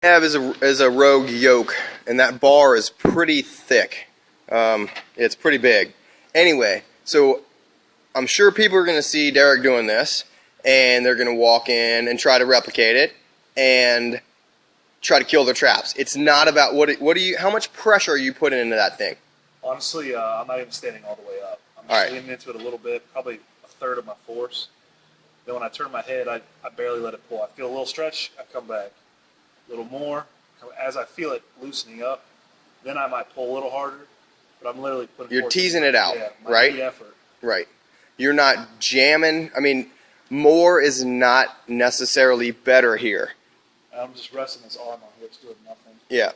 Have is a Rogue yoke, and that bar is pretty thick. It's pretty big. Anyway, so I'm sure people are going to see Derek doing this, and they're going to walk in and try to replicate it and try to kill their traps. It's not about how much pressure are you putting into that thing? Honestly, I'm not even standing all the way up. I'm just leaning into it a little bit, probably a third of my force. Then when I turn my head, I barely let it pull. I feel a little stretch, I come back. A little more. As I feel it loosening up, then I might pull a little harder, but I'm literally putting You're teasing it out, right? Effort. Right. You're not jamming. I mean, more is not necessarily better here. I'm just resting this arm on here. It's doing nothing. Yeah.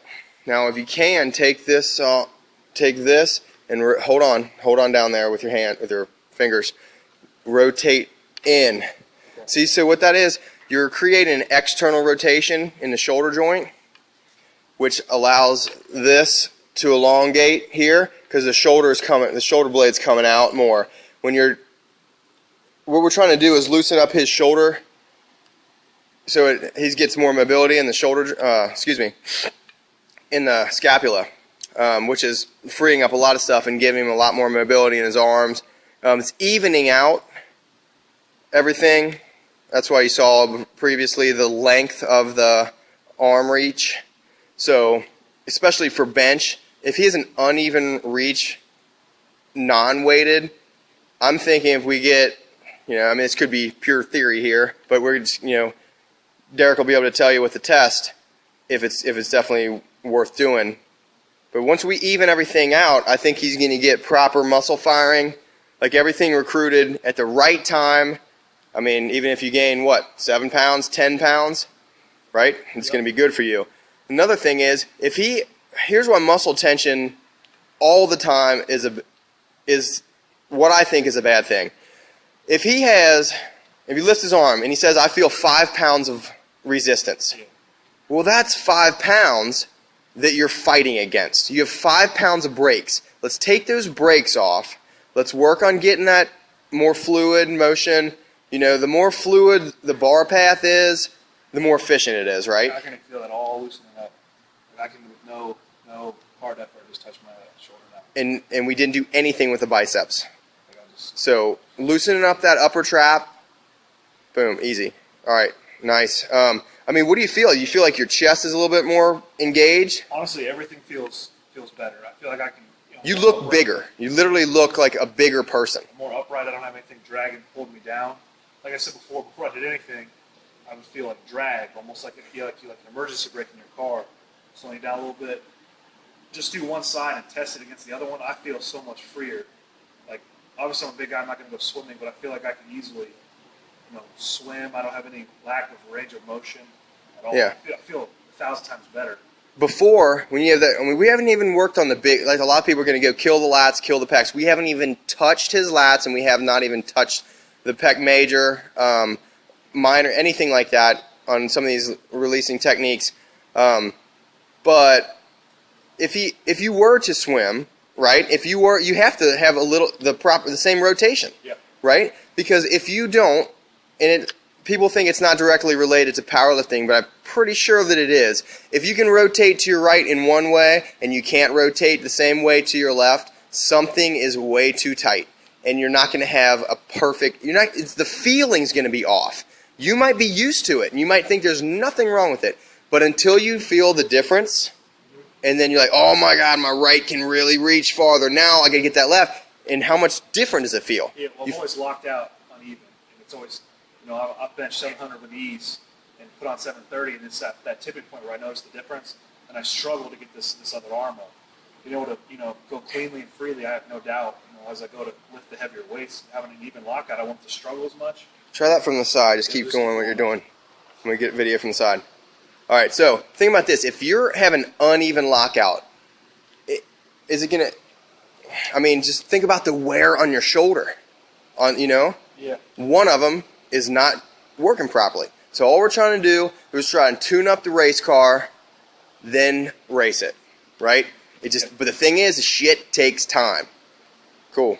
Now, if you can, take this and hold on down there with your hand, with your fingers. Rotate in. Okay. See, so what that is, you're creating an external rotation in the shoulder joint, which allows this to elongate here because the shoulder blade's coming out more. What we're trying to do is loosen up his shoulder so he gets more mobility in the shoulder, in the scapula, which is freeing up a lot of stuff and giving him a lot more mobility in his arms. It's evening out everything. That's why you saw previously the length of the arm reach. So, especially for bench, if he has an uneven reach, non-weighted, I'm thinking if we get, I mean, this could be pure theory here, but we're just, Derek will be able to tell you with the test if it's definitely worth doing. But once we even everything out, I think he's going to get proper muscle firing, like everything recruited at the right time. I mean, even if you gain, 7 pounds, 10 pounds, right? It's going to be good for you. Another thing is, here's why muscle tension all the time is what I think is a bad thing. If he lifts his arm and he says, I feel 5 pounds of resistance, well, that's 5 pounds that you're fighting against. You have 5 pounds of brakes. Let's take those brakes off. Let's work on getting that more fluid motion. The more fluid the bar path is, the more efficient it is, right? I can feel it all loosening up. I can, with no hard effort, just touch my shoulder now. And we didn't do anything with the biceps. So loosening up that upper trap, boom, easy. All right, nice. I mean, what do you feel? You feel like your chest is a little bit more engaged? Honestly, everything feels better. I feel like I can. You look bigger. You literally look like a bigger person. I'm more upright. I don't have anything dragging, holding me down. Like I said before I did anything, I would feel like drag, almost like an emergency brake in your car, slowing you down a little bit. Just do one side and test it against the other one. I feel so much freer. Like, obviously I'm a big guy, I'm not going to go swimming, but I feel like I can easily, swim. I don't have any lack of range of motion at all. Yeah. I feel 1,000 times better. Before, when you have that, I mean, we haven't even worked on the big, like a lot of people are going to go kill the lats, kill the pecs. We haven't even touched his lats, and we have not even touched the pec major, minor, anything like that on some of these releasing techniques. But if you were to swim, right? You have to have the same rotation, right? Because if you don't, and people think it's not directly related to powerlifting, but I'm pretty sure that it is. If you can rotate to your right in one way and you can't rotate the same way to your left, something is way too tight. And you're not going to have a perfect, the feeling's going to be off. You might be used to it, and you might think there's nothing wrong with it. But until you feel the difference, and then you're like, oh my God, my right can really reach farther. Now I got to get that left. And how much different does it feel? Yeah, well, I'm always locked out uneven. And it's always, I've benched 700 with ease and put on 730, and it's that tipping point where I notice the difference, and I struggle to get this other arm up. Being able to, go cleanly and freely, I have no doubt. As I go to lift the heavier weights, having an even lockout, I won't have to struggle as much. Try that from the side. Just keep going what you're doing. When we get video from the side. All right, so think about this. If you're having uneven lockout, is it going to, just think about the wear on your shoulder. Yeah. One of them is not working properly. So all we're trying to do is try and tune up the race car, then race it, right? But the thing is, shit takes time. Cool.